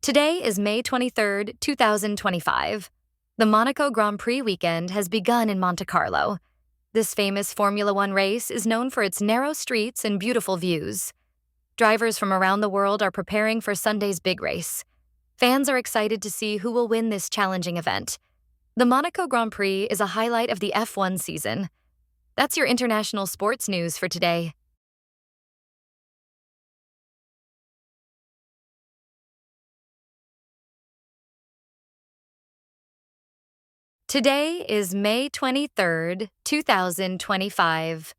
Today is May 23rd, 2025. The Monaco Grand Prix weekend has begun in Monte Carlo. This famous Formula One race is known for its narrow streets and beautiful views. Drivers from around the world are preparing for Sunday's big race. Fans are excited to see who will win this challenging event. The Monaco Grand Prix is a highlight of the F1 season. That's your international sports news for today. Today is May 23rd, 2025.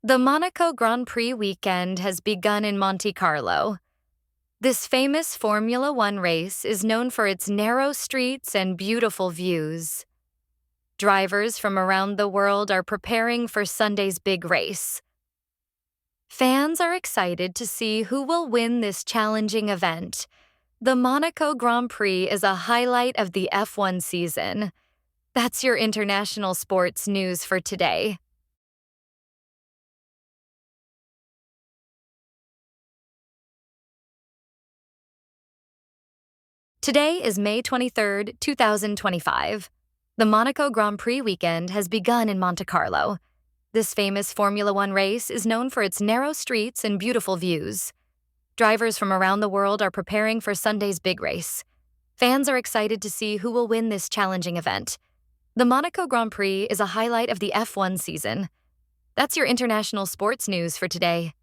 The Monaco Grand Prix weekend has begun in Monte Carlo. This famous Formula One race is known for its narrow streets and beautiful views. Drivers from around the world are preparing for Sunday's big race. Fans are excited to see who will win this challenging event. The Monaco Grand Prix is a highlight of the F1 season. That's your international sports news for today. Today is May 23rd, 2025. The Monaco Grand Prix weekend has begun in Monte Carlo. This famous Formula One race is known for its narrow streets and beautiful views. Drivers from around the world are preparing for Sunday's big race. Fans are excited to see who will win this challenging event. The Monaco Grand Prix is a highlight of the F1 season. That's your international sports news for today.